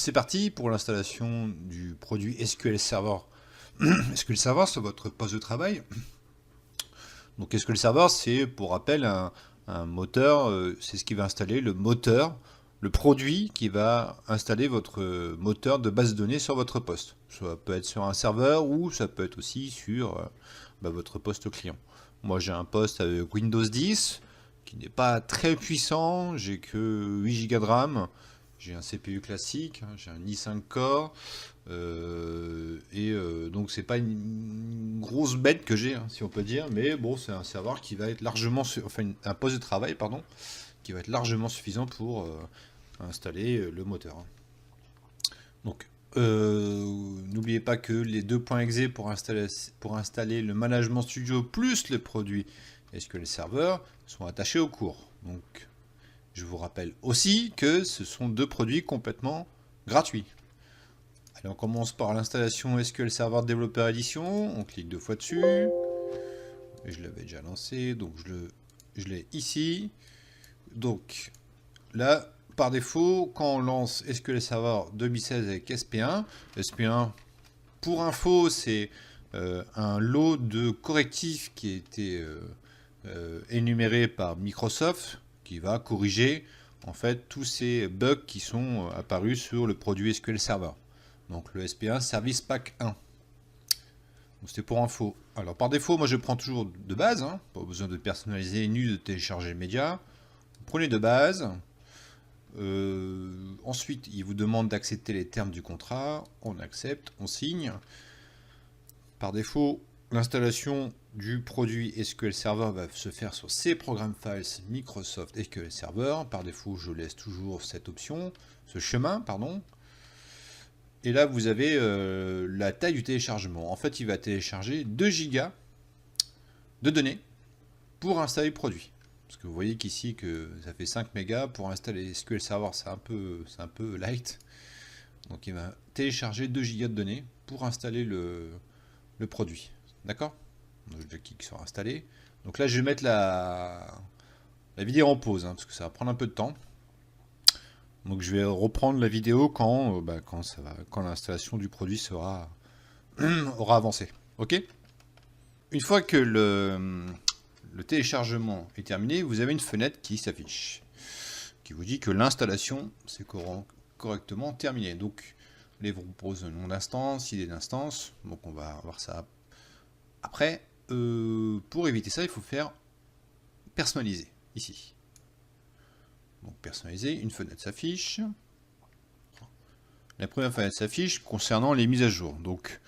c'est parti pour l'installation du produit SQL Server. SQL Server sur votre poste de travail. Donc SQL Server, c'est pour rappel un moteur, c'est ce qui va installer le moteur, le produit qui va installer votre moteur de base de données sur votre poste. Ça peut être sur un serveur ou ça peut être aussi sur votre poste client. Moi j'ai un poste avec Windows 10 qui n'est pas très puissant, j'ai que 8 Go de RAM. J'ai un CPU classique, j'ai un i5 Core, donc c'est pas une grosse bête que j'ai, si on peut dire, mais bon, c'est un serveur qui va être largement, enfin un poste de travail, pardon, qui va être largement suffisant pour installer le moteur. Donc, n'oubliez pas que les deux points .exe pour installer le Management Studio plus le produit SQL Server sont attachés au cours. Donc, je vous rappelle aussi que ce sont deux produits complètement gratuits. Allez, on commence par l'installation SQL Server Developer Edition. On clique deux fois dessus. Et je l'avais déjà lancé, donc je l'ai ici. Donc là, par défaut, quand on lance SQL Server 2016 avec SP1, SP1, pour info, c'est un lot de correctifs qui a été énuméré par Microsoft, qui va corriger en fait tous ces bugs qui sont apparus sur le produit SQL Server. Donc le SP1 Service Pack 1. C'était pour info. Alors par défaut, moi je prends toujours de base, pas besoin de personnaliser ni de télécharger le média. Vous prenez de base. Ensuite, il vous demande d'accepter les termes du contrat. On accepte, on signe. Par défaut, l'installation du produit SQL Server va se faire sur ces programmes files Microsoft SQL Server. Par défaut, je laisse toujours cette option, ce chemin, pardon. Et là, vous avez la taille du téléchargement. En fait, il va télécharger 2 Go de données pour installer le produit. Parce que vous voyez qu'ici, que ça fait 5 mégas. Pour installer SQL Server, c'est un peu light. Donc, il va télécharger 2 Go de données pour installer le produit. D'accord? Donc je clique sur installer. Donc là je vais mettre la vidéo en pause, parce que ça va prendre un peu de temps. Donc je vais reprendre la vidéo quand l'installation du produit aura avancé. Ok? Une fois que le téléchargement est terminé, vous avez une fenêtre qui s'affiche, qui vous dit que l'installation s'est correctement terminée. Donc les vous propose un nom d'instance, idée d'instance. Donc on va voir ça après. Pour éviter ça, il faut faire personnaliser ici. Donc personnaliser, une fenêtre s'affiche. La première fenêtre s'affiche concernant les mises à jour. Donc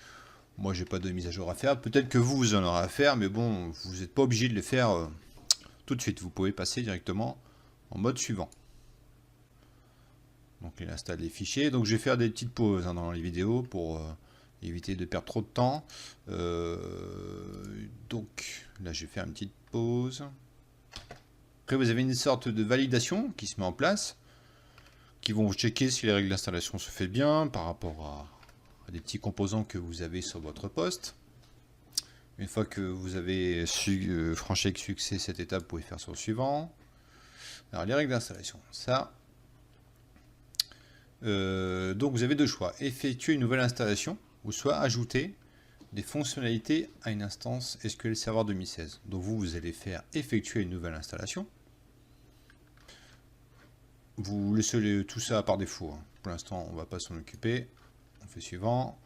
moi j'ai pas de mise à jour à faire. Peut-être que vous en aurez à faire, mais bon, vous n'êtes pas obligé de les faire tout de suite. Vous pouvez passer directement en mode suivant. Donc il installe les fichiers. Donc je vais faire des petites pauses dans les vidéos pour éviter de perdre trop de temps. Donc là je vais faire une petite pause. Après vous avez une sorte de validation qui se met en place, qui vont checker si les règles d'installation se fait bien par rapport à des petits composants que vous avez sur votre poste. Une fois que vous avez franchi avec succès cette étape, vous pouvez faire sur le suivant. Alors les règles d'installation, ça. Donc vous avez deux choix, effectuer une nouvelle installation ou soit ajouter des fonctionnalités à une instance SQL Server 2016. Donc vous allez faire effectuer une nouvelle installation. Vous laissez tout ça par défaut. Pour l'instant, on ne va pas s'en occuper. On fait suivant.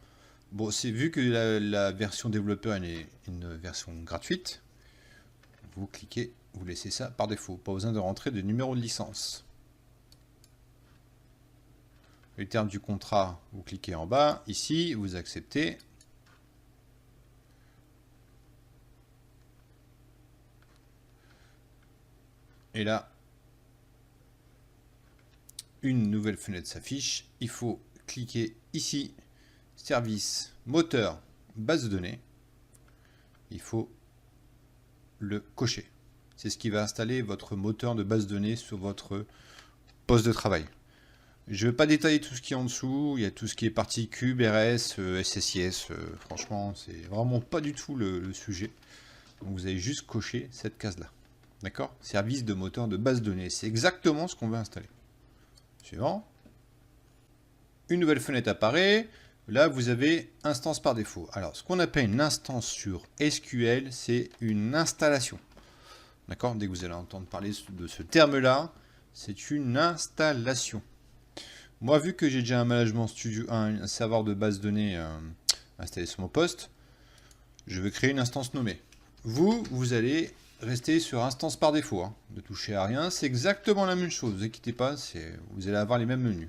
Bon, c'est vu que la version développeur est une version gratuite. Vous cliquez, vous laissez ça par défaut. Pas besoin de rentrer de numéro de licence. Les termes du contrat, vous cliquez en bas. Ici, vous acceptez. Et là, une nouvelle fenêtre s'affiche. Il faut cliquer ici, service, moteur, base de données. Il faut le cocher. C'est ce qui va installer votre moteur de base de données sur votre poste de travail. Je ne vais pas détailler tout ce qui est en dessous. Il y a tout ce qui est partie cube, RS, SSIS. Franchement, c'est vraiment pas du tout le sujet. Donc vous avez juste coché cette case-là. D'accord? Service de moteur de base de données. C'est exactement ce qu'on veut installer. Suivant. une nouvelle fenêtre apparaît. Là, vous avez instance par défaut. Alors, ce qu'on appelle une instance sur SQL, c'est une installation. D'accord? Dès que vous allez entendre parler de ce terme-là, c'est une installation. Moi, vu que j'ai déjà un management studio, un serveur de base de données installé sur mon poste, je vais créer une instance nommée. Vous allez rester sur instance par défaut. Hein. Ne touchez à rien. C'est exactement la même chose. Ne vous inquiétez pas, vous allez avoir les mêmes menus.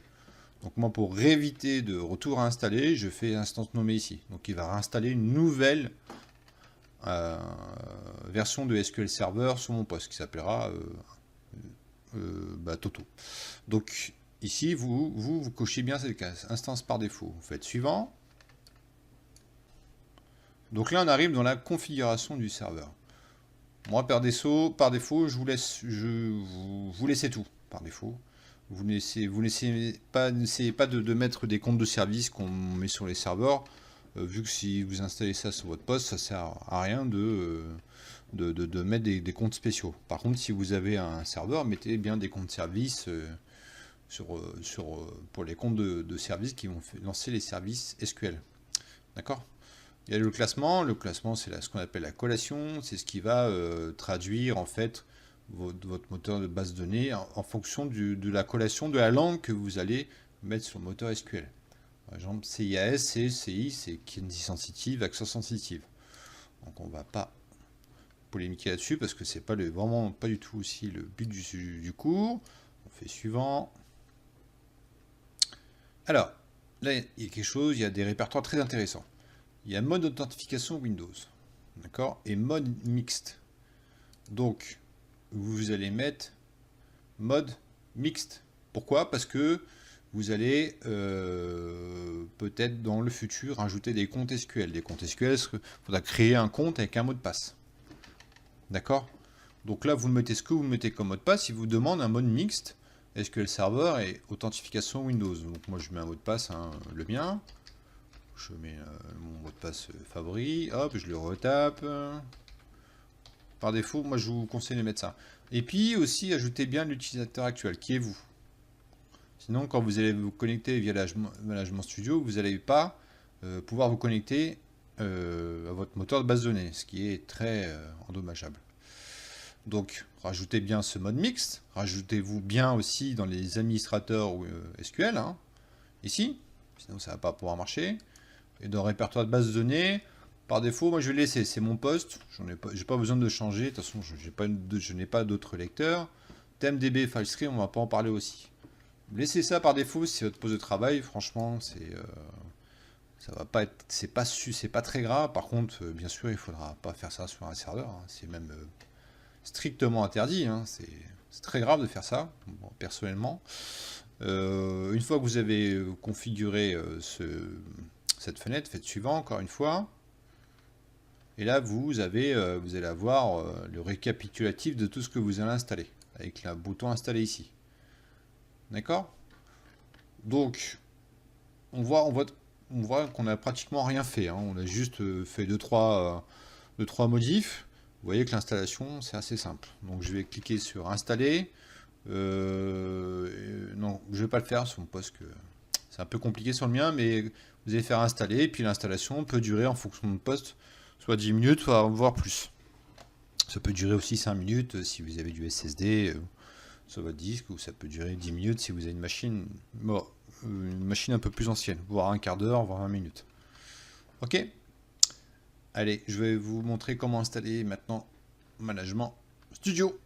Donc moi, pour éviter de retour à installer, je fais instance nommée ici. Donc il va réinstaller une nouvelle version de SQL Server sur mon poste qui s'appellera Toto. Donc ici, vous cochez bien cette case, instance par défaut. Vous faites suivant. Donc là, on arrive dans la configuration du serveur. Moi, par défaut, je vous laissez tout par défaut. Vous n'essayez pas de mettre des comptes de service qu'on met sur les serveurs, vu que si vous installez ça sur votre poste, ça sert à rien de mettre des comptes spéciaux. Par contre, si vous avez un serveur, mettez bien des comptes service pour les comptes de service qui vont lancer les services SQL. D'accord ? Il y a le classement. Le classement, c'est ce qu'on appelle la collation. C'est ce qui va traduire en fait votre moteur de base de données en fonction de la collation de la langue que vous allez mettre sur le moteur SQL. Par exemple, CIAS, c'est CI, c'est Candy Sensitive, Access Sensitive. Donc on ne va pas polémiquer là-dessus parce que c'est pas vraiment pas du tout aussi le but du cours. On fait suivant. Alors, là, il y a quelque chose, il y a des répertoires très intéressants. Il y a mode authentification Windows, d'accord, et mode mixte. Donc, vous allez mettre mode mixte. Pourquoi? Parce que vous allez peut-être dans le futur ajouter des comptes SQL. Des comptes SQL, il faudra créer un compte avec un mot de passe. D'accord? Donc là, vous mettez ce que vous mettez comme mot de passe. Il vous demande un mode mixte, SQL Server et authentification Windows. Donc moi, je mets un mot de passe, hein, le mien. Je mets mon mot de passe favori, hop, je le retape. Par défaut, moi je vous conseille de mettre ça. Et puis aussi, ajoutez bien l'utilisateur actuel, qui est vous. Sinon, quand vous allez vous connecter via Management Studio, vous n'allez pas pouvoir vous connecter à votre moteur de base de données, ce qui est très endommageable. Donc, rajoutez bien ce mode mixte. Rajoutez-vous bien aussi dans les administrateurs SQL, hein, ici. Sinon, ça ne va pas pouvoir marcher. Et dans le répertoire de base de données, par défaut, moi je vais laisser, c'est mon poste, je n'ai pas besoin de changer, de toute façon je n'ai pas d'autres lecteurs. TMDB, FileStream, on ne va pas en parler aussi. Laissez ça par défaut, c'est votre poste de travail, franchement, ça va pas être, c'est pas très grave. Par contre, bien sûr, il ne faudra pas faire ça sur un serveur, hein, c'est même strictement interdit, hein, c'est très grave de faire ça, bon, personnellement. Une fois que vous avez configuré cette fenêtre, faites suivant encore une fois. Et là, vous allez avoir le récapitulatif de tout ce que vous allez installer, avec le bouton installer ici. D'accord? Donc, on voit qu'on n'a pratiquement rien fait. Hein. On a juste fait 2-3 modifs. Vous voyez que l'installation, c'est assez simple. Donc, je vais cliquer sur installer. Non, je ne vais pas le faire sur mon poste, que c'est un peu compliqué sur le mien, mais vous allez faire installer, et puis l'installation peut durer en fonction de poste, soit 10 minutes, soit voire plus. Ça peut durer aussi 5 minutes si vous avez du SSD sur votre disque, ou ça peut durer 10 minutes si vous avez une machine un peu plus ancienne, voire un quart d'heure, voire 20 minutes. Ok? Allez, je vais vous montrer comment installer maintenant Management Studio.